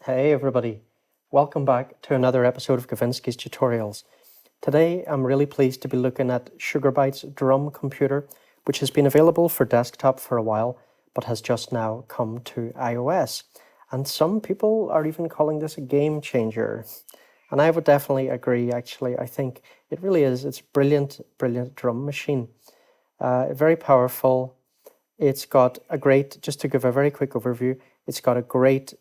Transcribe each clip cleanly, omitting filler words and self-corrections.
Hey everybody, welcome back to another episode of Kavinsky's Tutorials. Today I'm really pleased to be looking at Sugar Bytes DrumComputer, which has been available for desktop for a while, but has just now come to iOS. And some people are even calling this a game changer. And I would definitely agree, actually. I think it really is. It's a brilliant, brilliant drum machine. Very powerful. It's got a great, just to give a very quick overview, it's got a great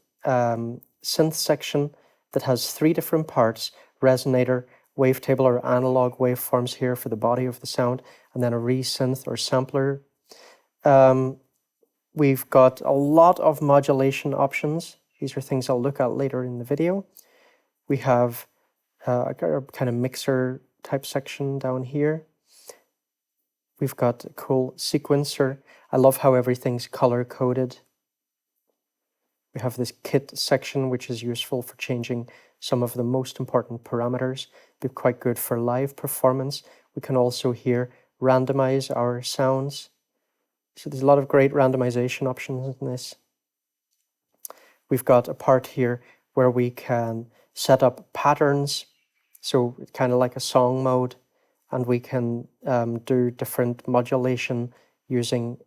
synth section that has three different parts: resonator, wavetable or analog waveforms here for the body of the sound, and then a resynth or sampler. We've got a lot of modulation options. These are things I'll look at later in the video. We have a kind of mixer type section down here. We've got a cool sequencer. I love how everything's color coded. We have this kit section, which is useful for changing some of the most important parameters. Be quite good for live performance. We can also here randomize our sounds. So there's a lot of great randomization options in this. We've got a part here where we can set up patterns. So it's kind of like a song mode, and we can do different modulation using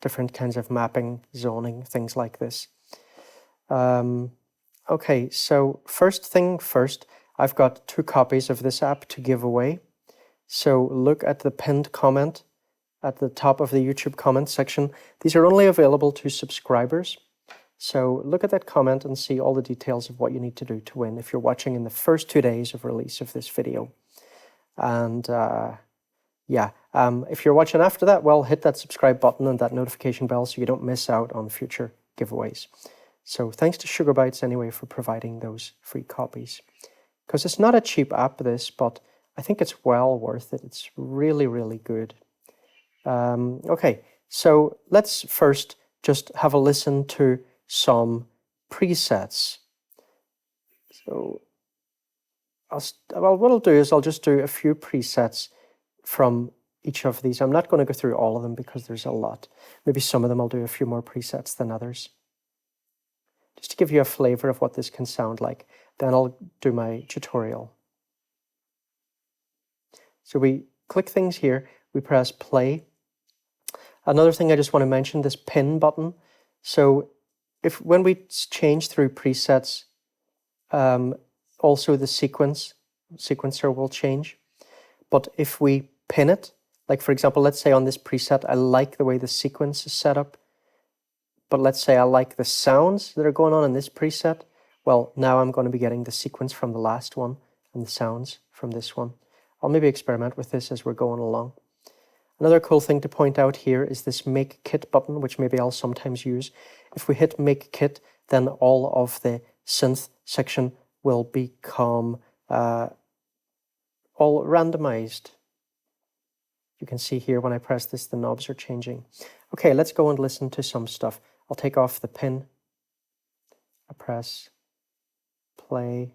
different kinds of mapping, zoning, things like this. Okay, so first thing first, I've got 2 copies of this app to give away. So look at the pinned comment at the top of the YouTube comment section. These are only available to subscribers. So look at that comment and see all the details of what you need to do to win if you're watching in the first 2 days of release of this video. And if you're watching after that, well, hit that subscribe button and that notification bell so you don't miss out on future giveaways. So thanks to Sugar Bytes anyway for providing those free copies. Because it's not a cheap app, this, but I think it's well worth it. It's really, really good. Okay, so let's first just have a listen to some presets. So what I'll do is I'll just do a few presets from each of these. I'm not going to go through all of them because there's a lot. Maybe some of them I'll do a few more presets than others, just to give you a flavor of what this can sound like. Then I'll do my tutorial. So we click things here, we press play. Another thing I just want to mention, this pin button. So when we change through presets, also the sequencer will change. But if we pin it, like for example, let's say on this preset, I like the way the sequence is set up, but let's say I like the sounds that are going on in this preset. Well, now I'm going to be getting the sequence from the last one and the sounds from this one. I'll maybe experiment with this as we're going along. Another cool thing to point out here is this Make Kit button, which maybe I'll sometimes use. If we hit Make Kit, then all of the synth section will become all randomized. You can see here when I press this, the knobs are changing. Okay, let's go and listen to some stuff. I'll take off the pin. I press play.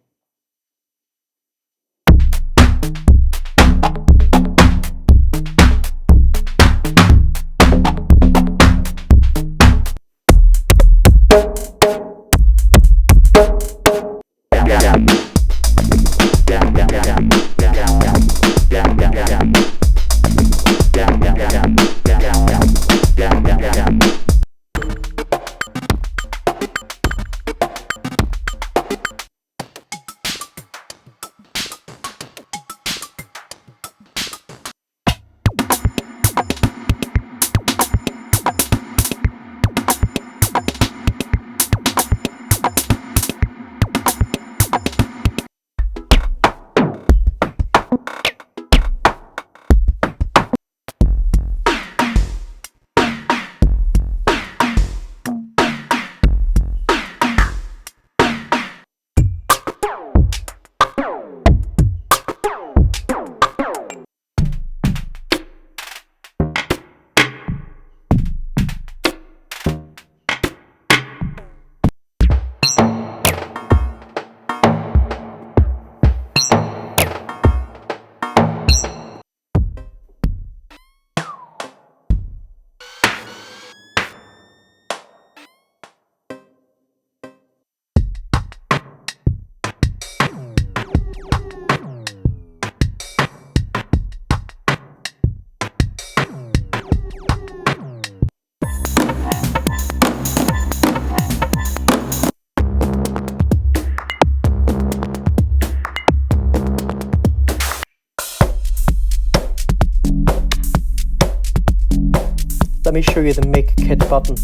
Let me show you the Make Kit button.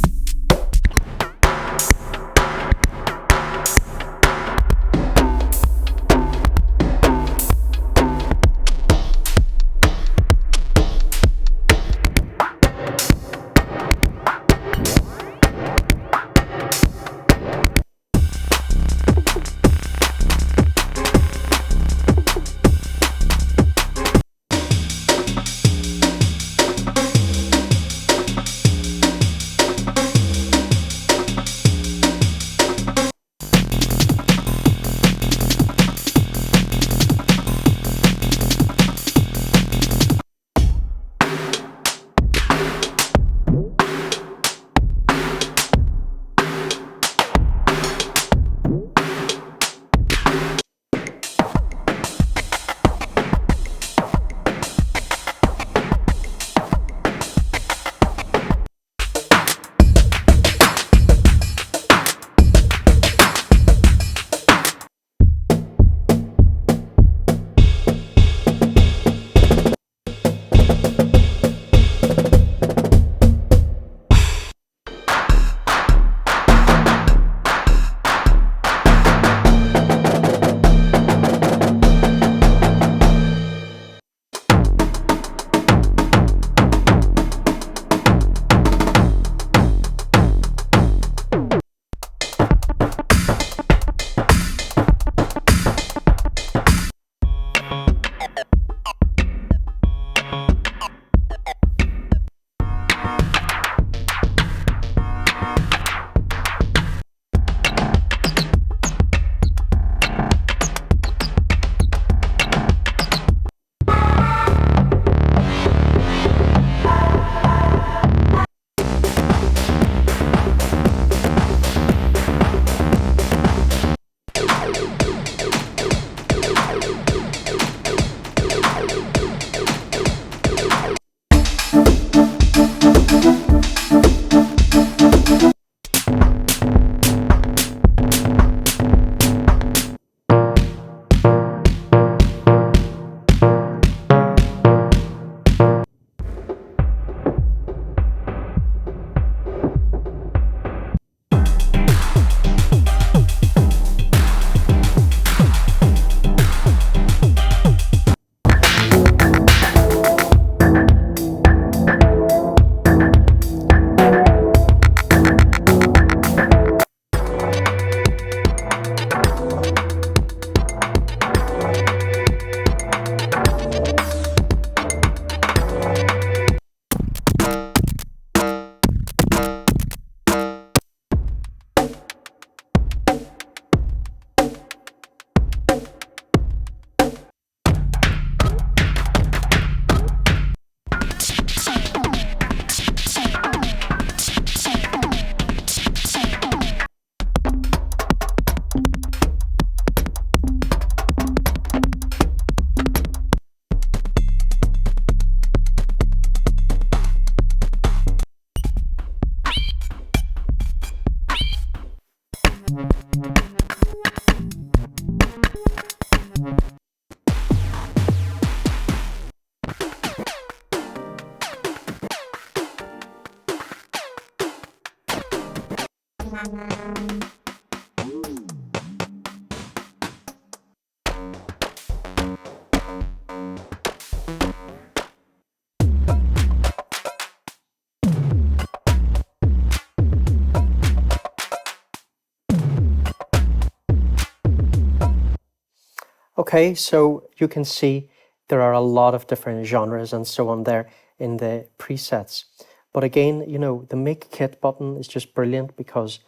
Okay, so you can see there are a lot of different genres and so on there in the presets. But again, you know, the Make Kit button is just brilliant because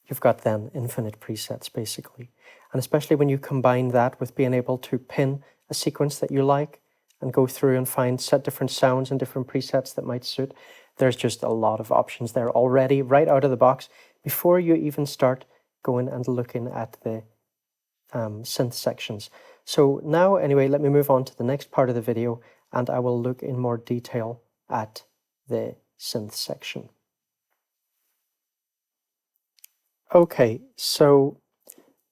you've got then infinite presets basically. And especially when you combine that with being able to pin a sequence that you like and go through and find different sounds and different presets that might suit, there's just a lot of options there already right out of the box before you even start going and looking at the synth sections. So now anyway, let me move on to the next part of the video and I will look in more detail at the synth section. Okay, so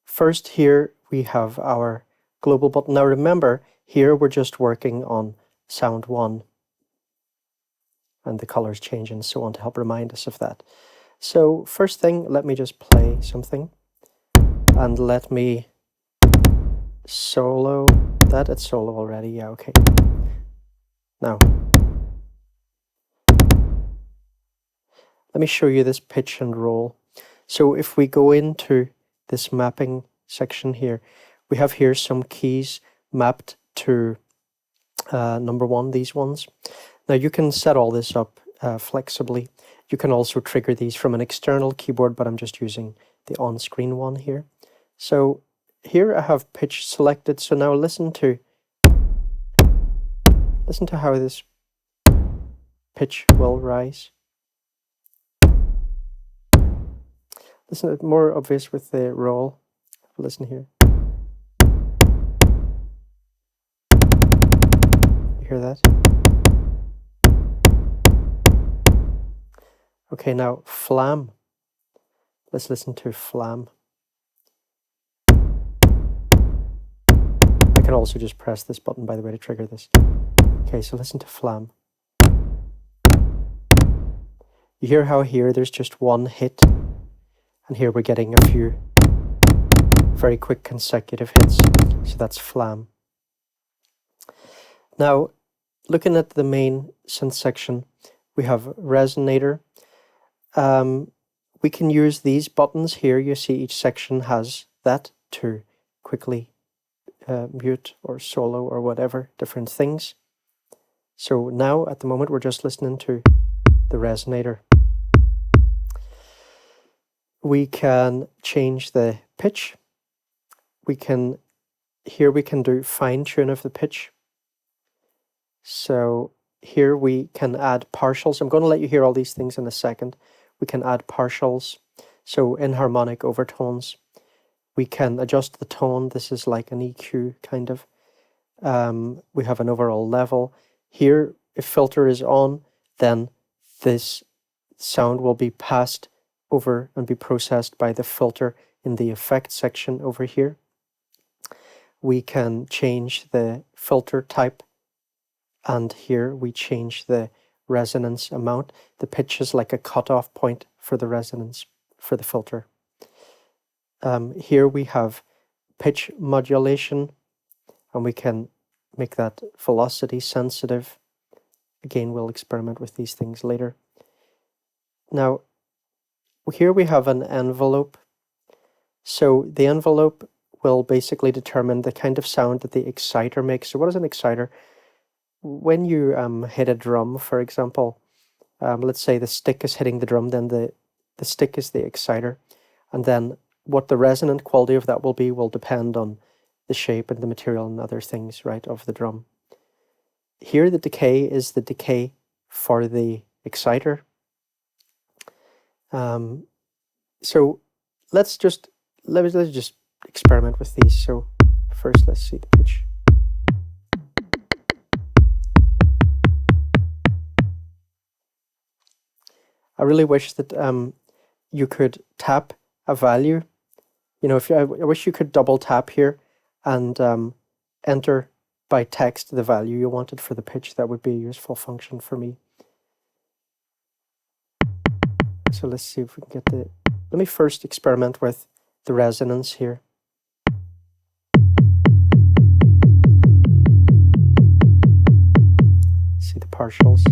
first here we have our global button. Now remember, here we're just working on sound 1. and the colors change and so on to help remind us of that. So first thing, let me just play something and let me solo that. It's solo already, yeah, okay. Now, let me show you this pitch and roll. So if we go into this mapping section here, we have here some keys mapped to number 1, these ones. Now you can set all this up flexibly. You can also trigger these from an external keyboard, but I'm just using the on-screen one here. So here I have pitch selected. So now listen to how this pitch will rise. Listen, it's more obvious with the roll. Listen here. You hear that? Okay, now flam. Let's listen to flam. I can also just press this button, by the way, to trigger this. Okay, so listen to flam. You hear how here there's just one hit, and here we're getting a few very quick consecutive hits. So that's flam. Now, looking at the main synth section, we have resonator. We can use these buttons here. You see each section has that to quickly mute or solo or whatever, different things. So now at the moment we're just listening to the resonator. We can change the pitch. Here we can do fine tune of the pitch. So here we can add partials. I'm going to let you hear all these things in a second. We can add partials, so inharmonic overtones. We can adjust the tone. This is like an EQ kind of. We have an overall level. Here, if filter is on, then this sound will be passed over and be processed by the filter in the effect section over here. We can change the filter type, and here we change the resonance amount. The pitch is like a cutoff point for the resonance for the filter. Here we have pitch modulation, and we can make that velocity sensitive. Again, we'll experiment with these things later. Now, here we have an envelope. So the envelope will basically determine the kind of sound that the exciter makes. So what is an exciter? When you hit a drum, for example, let's say the stick is hitting the drum, then the stick is the exciter. And then what the resonant quality of that will be will depend on the shape and the material and other things, right, of the drum. Here the decay is the decay for the exciter. So let's just experiment with these. So first let's see the pitch. I really wish that you could tap a value. You know, I wish you could double tap here and enter by text the value you wanted for the pitch. That would be a useful function for me. So let's see if we can get let me first experiment with the resonance here. See the partials.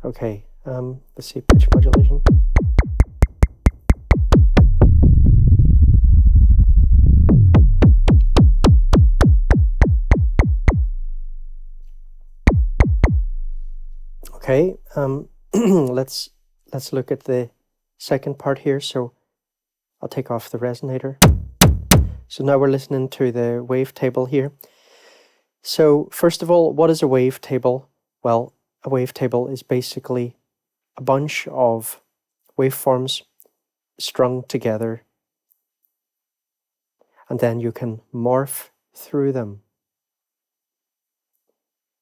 Okay, let's see pitch modulation. Okay, let's look at the second part here. So I'll take off the resonator. So now we're listening to the wavetable here. So first of all, what is a wavetable? Well, a wavetable is basically a bunch of waveforms strung together, and then you can morph through them.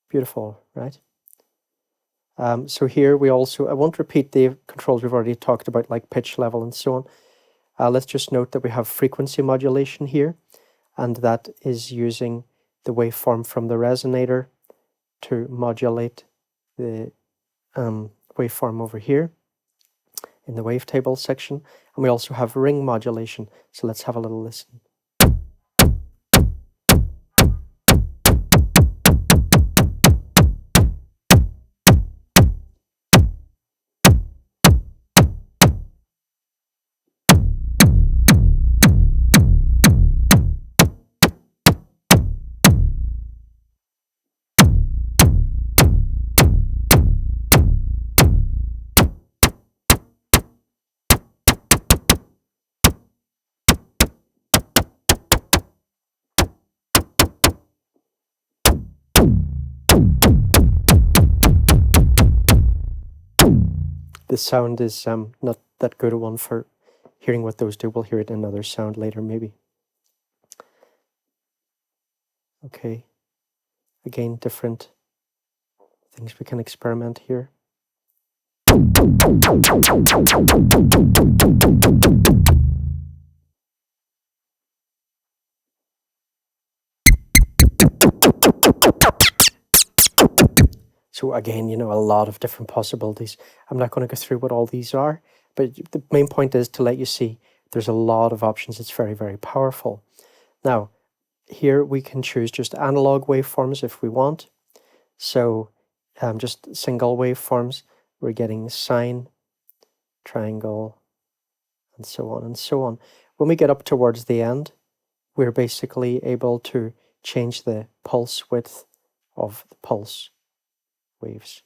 Beautiful, right? So here we also, I won't repeat the controls we've already talked about, like pitch level and so on. Let's just note that we have frequency modulation here, and that is using the waveform from the resonator to modulate the waveform over here in the wavetable section. And we also have ring modulation. So let's have a little listen. This sound is not that good a one for hearing what those do. We'll hear it in another sound later, maybe. Okay. Again, different things we can experiment here. So again, you know, a lot of different possibilities. I'm not going to go through what all these are, but the main point is to let you see there's a lot of options. It's very, very powerful. Now, here we can choose just analog waveforms if we want. So just single waveforms. We're getting sine, triangle, and so on and so on. When we get up towards the end, we're basically able to change the pulse width of the pulse waves.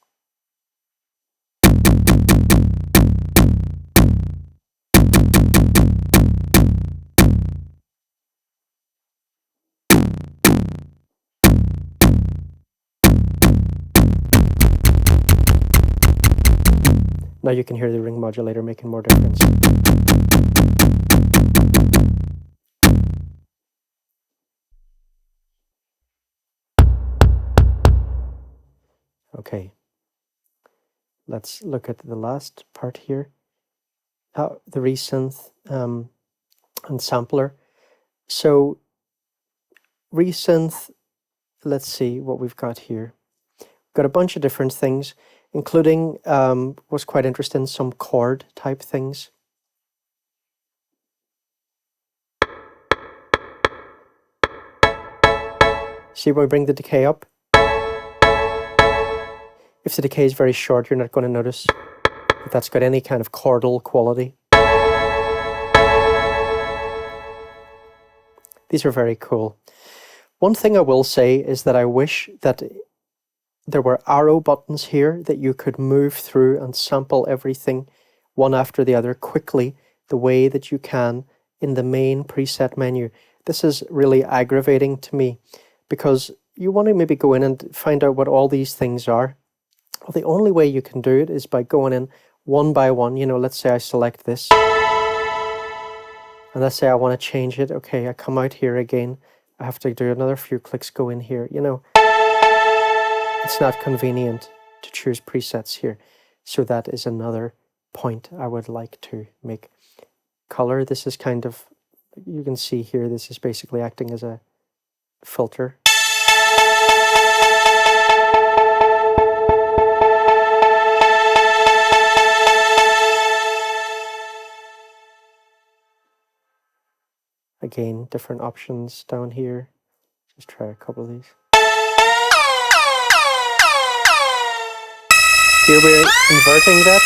Now you can hear the ring modulator making more difference. Okay, let's look at the last part here. The resynth and sampler. So resynth, let's see what we've got here. We've got a bunch of different things, including, was quite interested in some chord type things. See when we bring the decay up? If the decay is very short, you're not going to notice that that's got any kind of chordal quality. These are very cool. One thing I will say is that I wish that there were arrow buttons here that you could move through and sample everything one after the other quickly, the way that you can in the main preset menu. This is really aggravating to me because you want to maybe go in and find out what all these things are. Well, the only way you can do it is by going in one by one. You know, let's say I select this. And let's say I want to change it. Okay, I come out here again. I have to do another few clicks, go in here. You know, it's not convenient to choose presets here. So that is another point I would like to make. Color, this is kind of, you can see here, this is basically acting as a filter. Again, different options down here. Just try a couple of these. Here we're inverting that.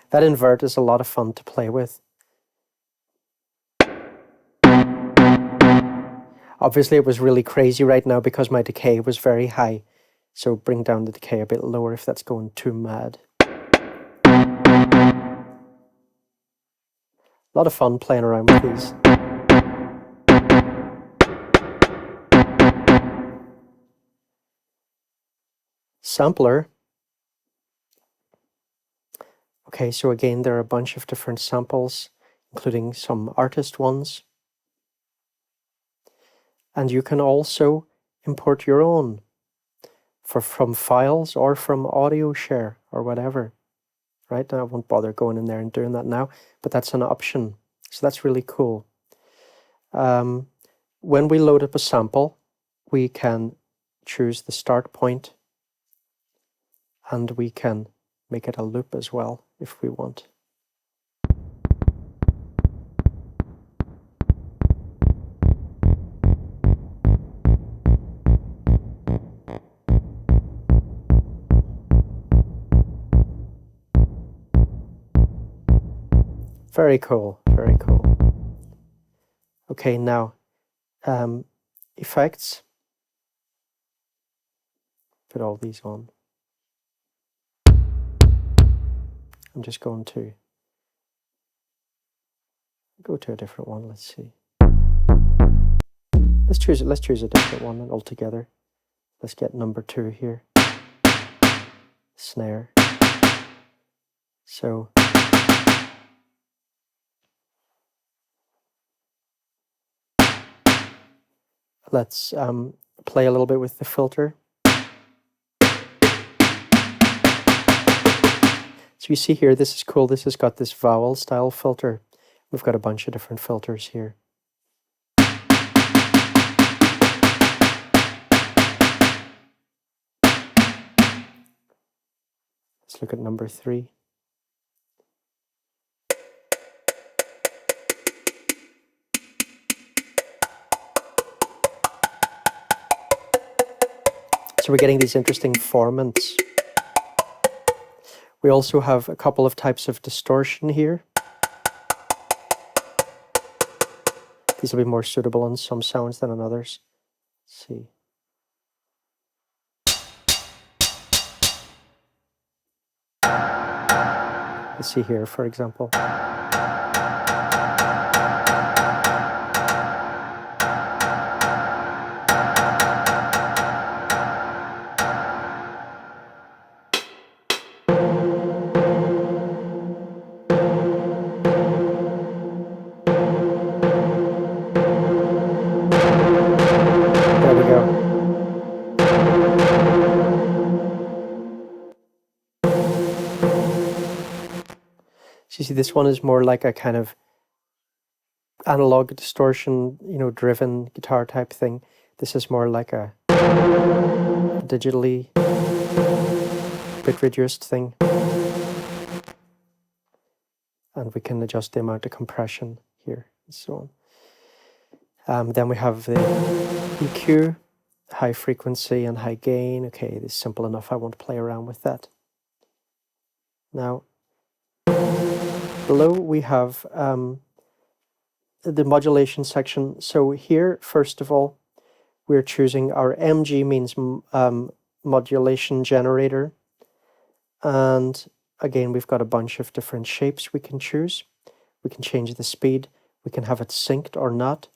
That invert is a lot of fun to play with. Obviously it was really crazy right now because my decay was very high. So bring down the decay a bit lower if that's going too mad. A lot of fun playing around with these. Sampler. Okay, so again, there are a bunch of different samples, including some artist ones. And you can also import your own from files or from audio share or whatever. Right, now I won't bother going in there and doing that now, but that's an option. So that's really cool. When we load up a sample, we can choose the start point, and we can make it a loop as well if we want. Very cool, very cool. Okay, now effects. Put all these on. I'm just going to go to a different one. Let's see. Let's choose a different one altogether. Let's get number 2 here. Snare. So let's play a little bit with the filter. So you see here, this is cool. This has got this vowel style filter. We've got a bunch of different filters here. Let's look at number 3. So we're getting these interesting formants. We also have a couple of types of distortion here. These will be more suitable on some sounds than on others. Let's see. Let's see here, for example. There we go. So you see, this one is more like a kind of analog distortion, driven guitar type thing. This is more like a digitally bit reduced thing. And we can adjust the amount of compression here and so on. Then we have the EQ, high frequency and high gain. Okay, this is simple enough. I won't play around with that. Now, below we have the modulation section. So here, first of all, we're choosing our MG means modulation generator. And again, we've got a bunch of different shapes we can choose. We can change the speed. We can have it synced or not.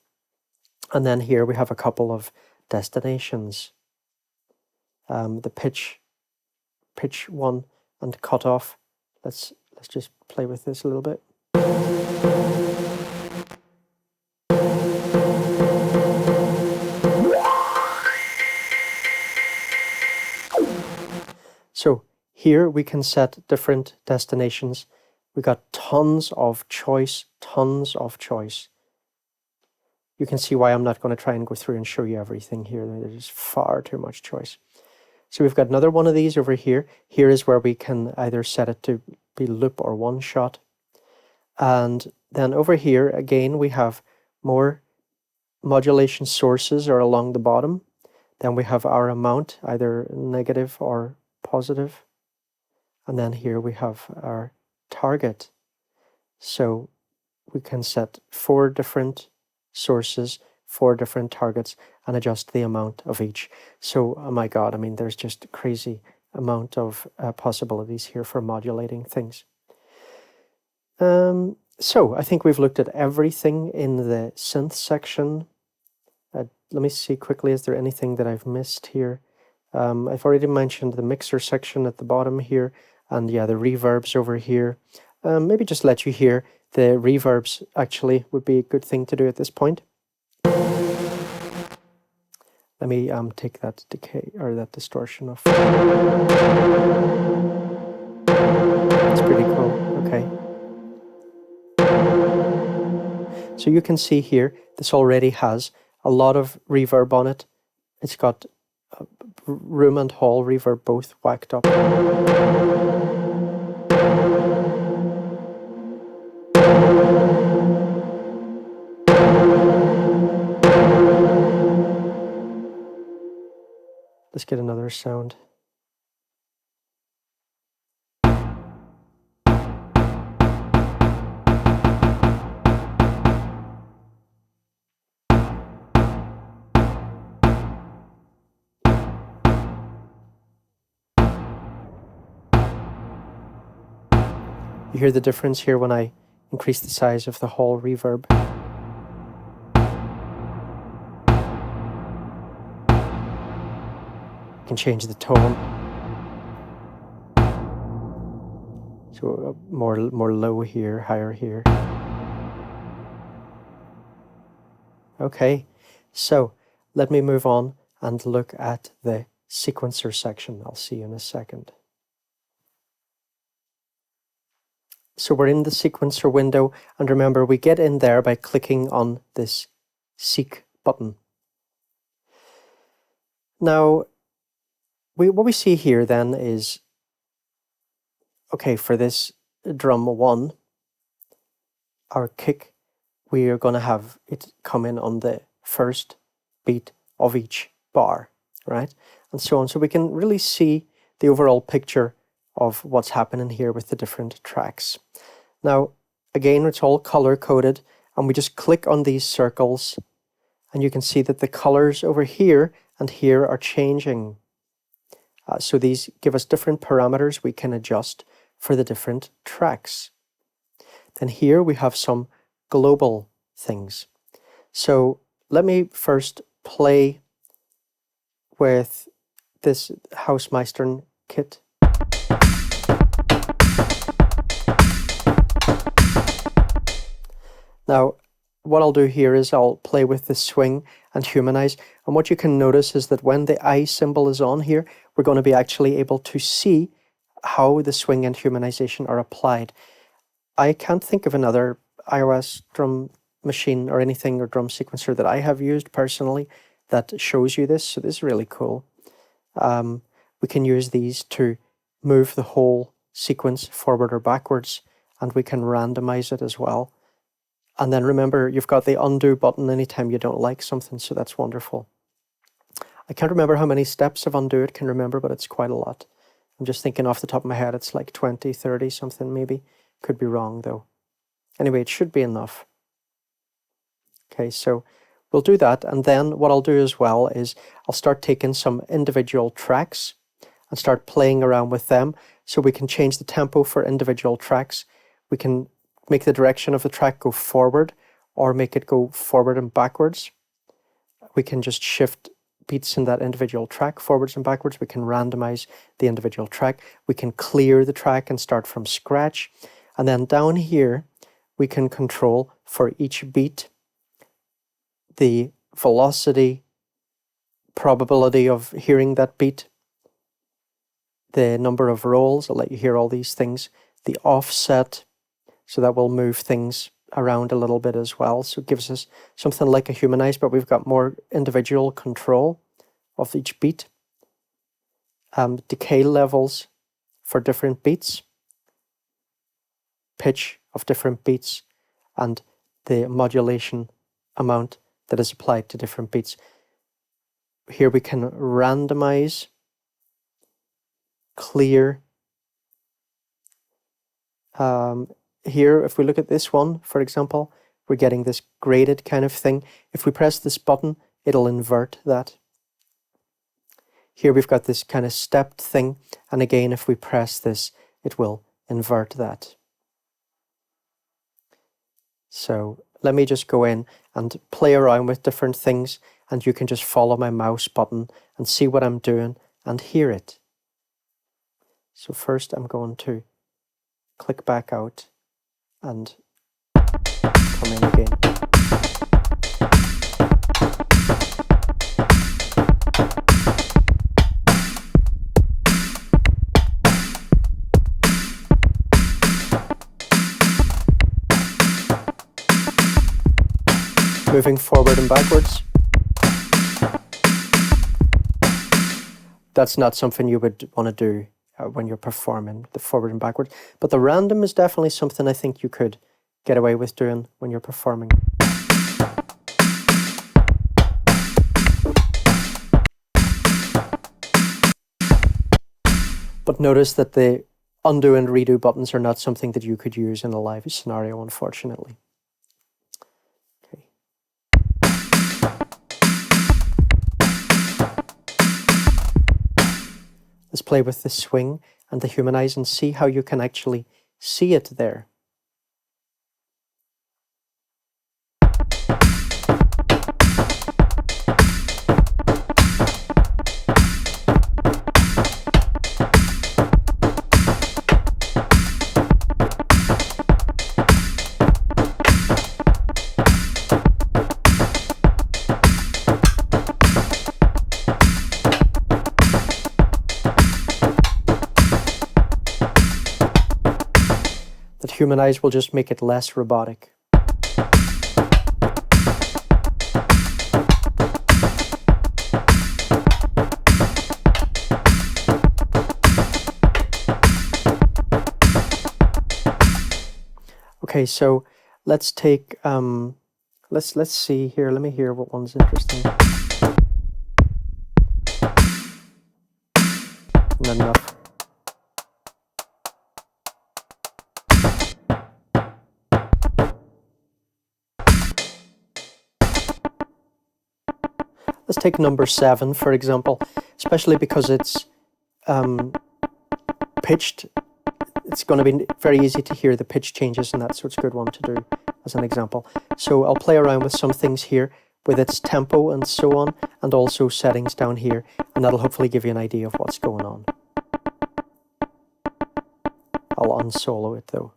And then here we have a couple of destinations. The pitch one and cutoff. Let's just play with this a little bit. So here we can set different destinations. We got tons of choice. You can see why I'm not going to try and go through and show you everything here. There's far too much choice. So we've got another one of these over here. Here is where we can either set it to be loop or one shot. And then over here, again, we have more modulation sources are along the bottom. Then we have our amount, either negative or positive. And then here we have our target. So we can set 4 different sources, 4 different targets, and adjust the amount of each. So, oh my God, I mean, there's just a crazy amount of possibilities here for modulating things. So I think we've looked at everything in the synth section. Let me see quickly, is there anything that I've missed here? I've already mentioned the mixer section at the bottom here, and yeah, the reverbs over here. Maybe just let you hear the reverbs actually would be a good thing to do at this point. Let me take that decay or that distortion off. That's pretty cool. Okay. So you can see here, this already has a lot of reverb on it. It's got room and hall reverb both whacked up. Let's get another sound. You hear the difference here when I increase the size of the hall reverb. You can change the tone. So more low here, higher here. Okay, so let me move on and look at the sequencer section. I'll see you in a second. So we're in the sequencer window, and remember we get in there by clicking on this Seek button. Now, what we see here then is, okay, for this drum 1, our kick, we are going to have it come in on the first beat of each bar, right? And so on. So we can really see the overall picture of what's happening here with the different tracks. Now, again, it's all color-coded, and we just click on these circles, and you can see that the colors over here and here are changing. So these give us different parameters we can adjust for the different tracks. Then here we have some global things. So let me first play with this Hausmeistern kit. Now, what I'll do here is I'll play with the swing and humanize, and what you can notice is that when the I symbol is on here, we're going to be actually able to see how the swing and humanization are applied. I can't think of another iOS drum machine or anything or drum sequencer that I have used personally that shows you this, so this is really cool. We can use these to move the whole sequence forward or backwards, and we can randomize it as well. And then remember, you've got the undo button anytime you don't like something, so that's wonderful. I can't remember how many steps of undo it can remember, but it's quite a lot. I'm just thinking off the top of my head, it's like 20, 30 something maybe. Could be wrong though. Anyway, it should be enough. Okay, so we'll do that, and then what I'll do as well is I'll start taking some individual tracks and start playing around with them, so we can change the tempo for individual tracks. We can make the direction of the track go forward or make it go forward and backwards. We can just shift beats in that individual track forwards and backwards. We can randomize the individual track. We can clear the track and start from scratch. And then down here, we can control for each beat the velocity, probability of hearing that beat, the number of rolls, I'll let you hear all these things, the offset, so that will move things around a little bit as well. So it gives us something like a humanize, but we've got more individual control of each beat. Decay levels for different beats, pitch of different beats, and the modulation amount that is applied to different beats. Here we can randomize, clear. Here, if we look at this one, for example, we're getting this graded kind of thing. If we press this button, it'll invert that. Here we've got this kind of stepped thing, and again, if we press this, it will invert that. So let me just go in and play around with different things, and you can just follow my mouse button and see what I'm doing and hear it. So first I'm going to click back out and come in again. Moving forward and backwards. That's not something you would want to do when you're performing, the forward and backward. But the random is definitely something I think you could get away with doing when you're performing. But notice that the undo and redo buttons are not something that you could use in a live scenario, unfortunately. Okay. Let's play with the swing and the humanize and see how you can actually see it there. That humanize will just make it less robotic. Okay, so let's take let's see here. Let me hear what one's interesting. Not enough. Let's take number 7, for example, especially because it's pitched. It's going to be very easy to hear the pitch changes, and that's what's a good one to do as an example. So I'll play around with some things here with its tempo and so on, and also settings down here, and that'll hopefully give you an idea of what's going on. I'll unsolo it though.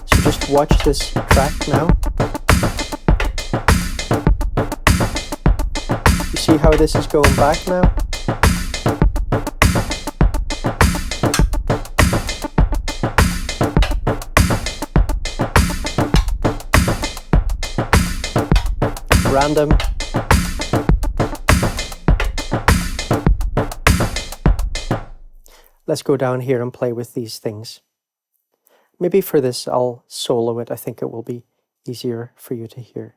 So just watch this track now. You see how this is going back now? Random. Let's go down here and play with these things. Maybe for this I'll solo it. I think it will be easier for you to hear.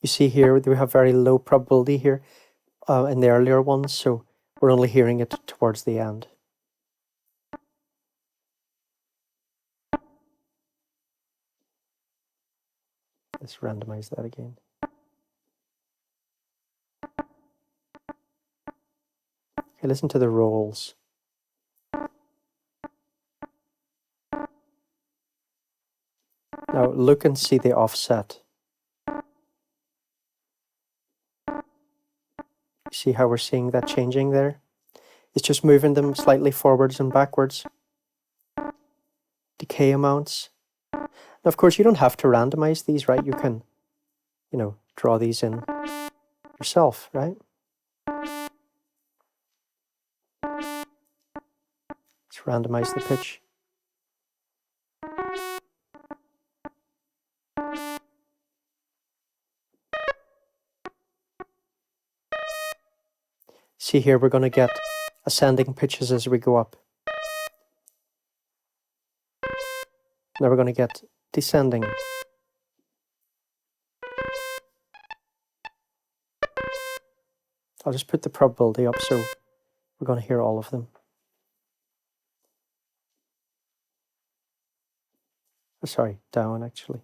You see here we have very low probability here in the earlier ones, so we're only hearing it towards the end. Let's randomize that again. Okay, listen to the rolls. Now look and see the offset. See how we're seeing that changing there? It's just moving them slightly forwards and backwards. Decay amounts. Now, of course, you don't have to randomize these, right? You can, draw these in yourself, right? Let's randomize the pitch. See here, we're going to get ascending pitches as we go up. Now we're going to get descending. I'll just put the probability up so we're going to hear all of them. Oh, sorry, down actually.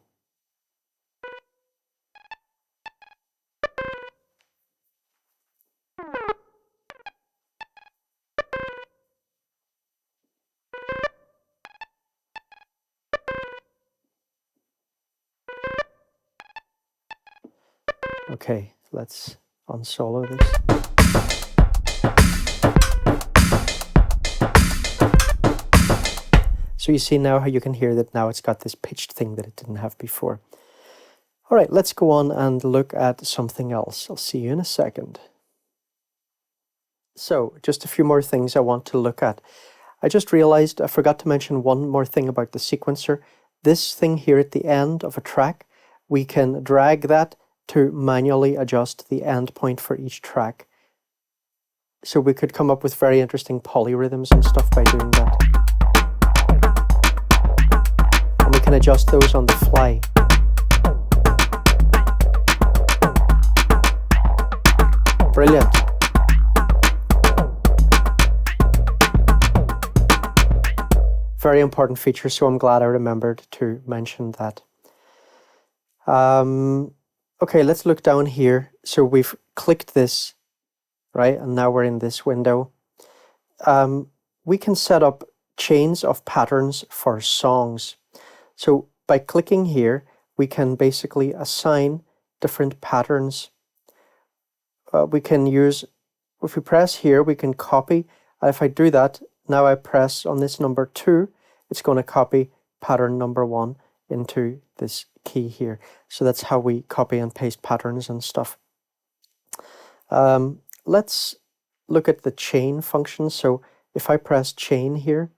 Okay, let's unsolo this. So you see now how you can hear that now it's got this pitched thing that it didn't have before. All right, let's go on and look at something else. I'll see you in a second. So just a few more things I want to look at. I just realized I forgot to mention one more thing about the sequencer. This thing here at the end of a track, we can drag that to manually adjust the end point for each track. So we could come up with very interesting polyrhythms and stuff by doing that. And we can adjust those on the fly. Brilliant. Very important feature, so I'm glad I remembered to mention that. Okay, let's look down here. So we've clicked this, right? And now we're in this window. We can set up chains of patterns for songs. So by clicking here, we can basically assign different patterns. We can use, if we press here, we can copy. If I do that, now I press on this number 2, it's going to copy pattern number 1 into this key here. So that's how we copy and paste patterns and stuff. Let's look at the chain function. So if I press chain here,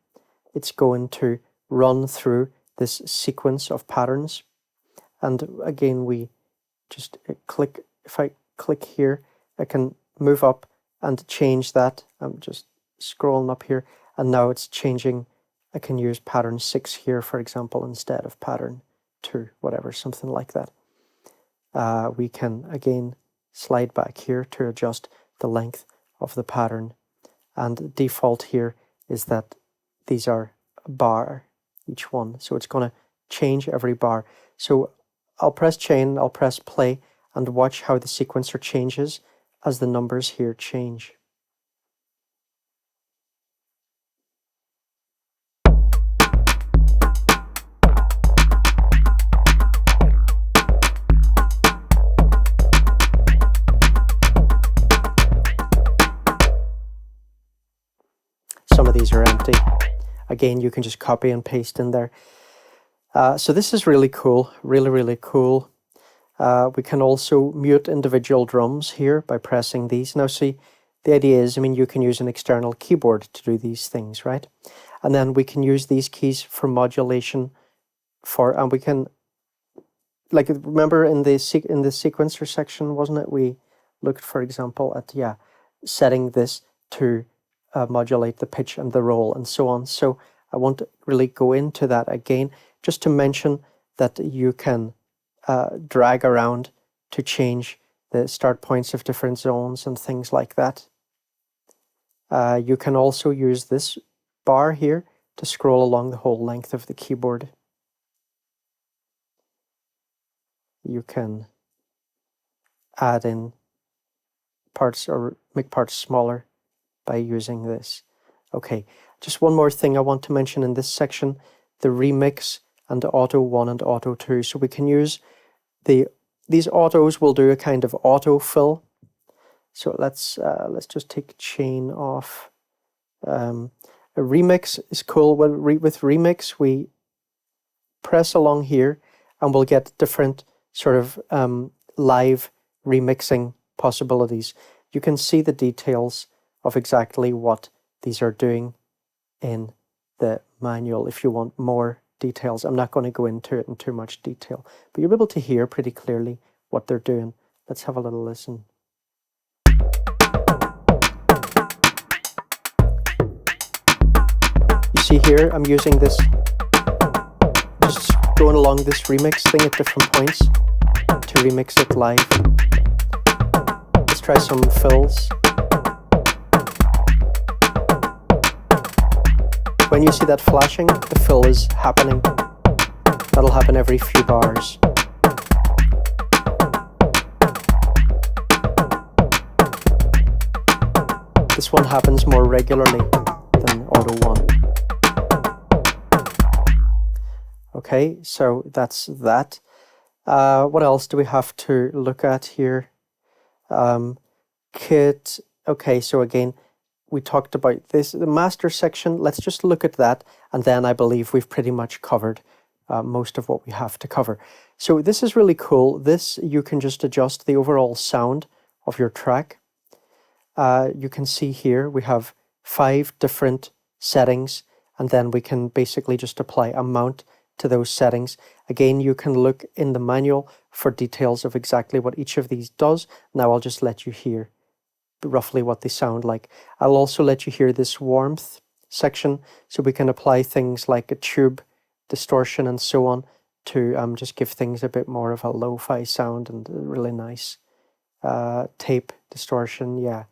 it's going to run through this sequence of patterns. And again, we just click, if I click here, I can move up and change that. I'm just scrolling up here, and now it's changing. I can use pattern 6 here, for example, instead of pattern 2, whatever, something like that. We can, again, slide back here to adjust the length of the pattern. And default here is that these are a bar, each one. So it's going to change every bar. So I'll press chain, I'll press play, and watch how the sequencer changes as the numbers here change. Some of these are empty. Again, you can just copy and paste in there. So this is really cool, really cool. We can also mute individual drums here by pressing these. Now see, the idea is, I mean, you can use an external keyboard to do these things, right? And then we can use these keys for modulation and we can, like, remember in the sequencer section, wasn't it? We looked, for example, at, setting this to modulate the pitch and the roll and so on. So I won't really go into that again, just to mention that you can drag around to change the start points of different zones and things like that. You can also use this bar here to scroll along the whole length of the keyboard. You can add in parts or make parts smaller by using this. Okay, just one more thing I want to mention in this section, the remix and the auto 1 and auto 2. So we can use these autos will do a kind of auto fill. So let's just take chain off. A remix is cool. With remix, we press along here and we'll get different sort of live remixing possibilities. You can see the details of exactly what these are doing in the manual if you want more details. I'm not going to go into it in too much detail, but you'll be able to hear pretty clearly what they're doing. Let's have a little listen. You see here, I'm using this, just going along this remix thing at different points to remix it live. Let's try some fills. When you see that flashing, the fill is happening. That'll happen every few bars. This one happens more regularly than Auto 1. Okay, so that's that. What else do we have to look at here? Kit. Okay, so again, we talked about this, the master section. Let's just look at that, and then I believe we've pretty much covered most of what we have to cover. So this is really cool. This, you can just adjust the overall sound of your track. You can see here we have 5 different settings, and then we can basically just apply a mount to those settings. Again, you can look in the manual for details of exactly what each of these does. Now I'll just let you hear roughly what they sound like. I'll also let you hear this warmth section, so we can apply things like a tube distortion and so on to just give things a bit more of a lo-fi sound and really nice tape distortion. Yeah.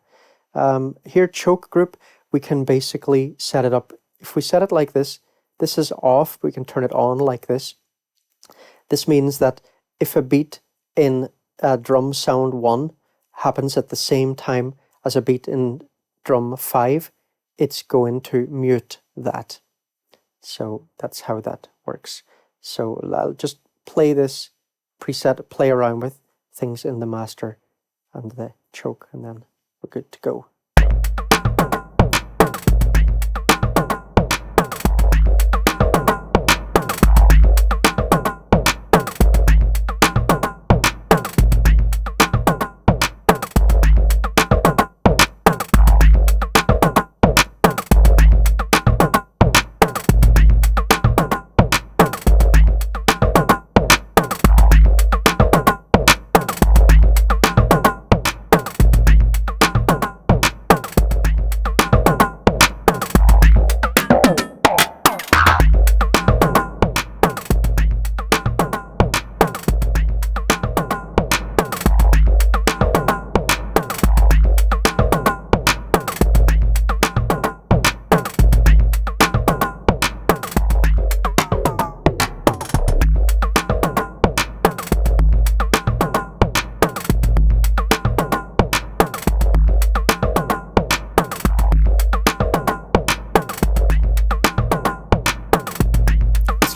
Here, choke group, we can basically set it up. If we set it like this, this is off, we can turn it on like this. This means that if a beat in drum sound 1 happens at the same time as a beat in drum 5, it's going to mute that. So that's how that works. So I'll just play this preset, play around with things in the master and the choke, and then we're good to go.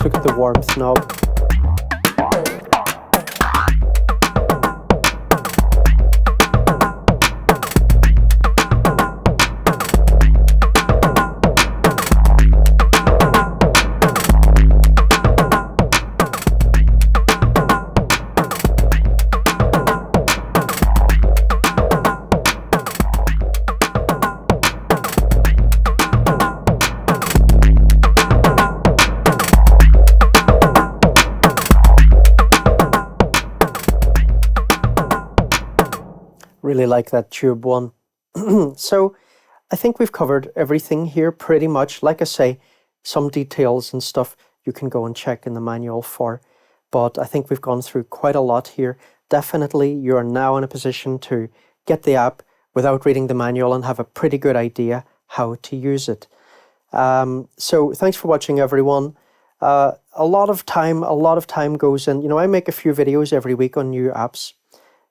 Look at the warmth knob. Really like that tube one. So I think we've covered everything here pretty much. Like I say, some details and stuff you can go and check in the manual for, but I think we've gone through quite a lot here. Definitely you are now in a position to get the app without reading the manual and have a pretty good idea how to use it. So thanks for watching, everyone. A lot of time goes in. You know, I make a few videos every week on new apps.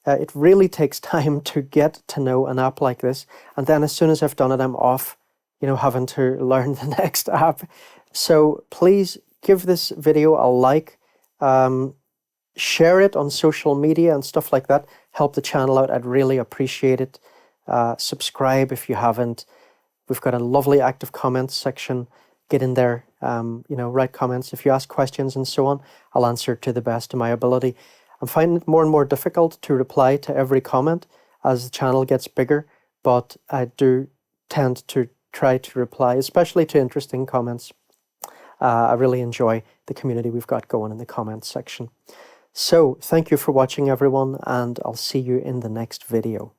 It really takes time to get to know an app like this, and then as soon as I've done it, I'm off, you know, having to learn the next app. So please give this video a like, share it on social media and stuff like that. Help the channel out. I'd really appreciate it. Subscribe if you haven't. We've got a lovely active comments section. Get in there, you know, write comments. If you ask questions and so on, I'll answer to the best of my ability. I'm finding it more and more difficult to reply to every comment as the channel gets bigger, but I do tend to try to reply, especially to interesting comments. I really enjoy the community we've got going in the comments section. So thank you for watching, everyone, and I'll see you in the next video.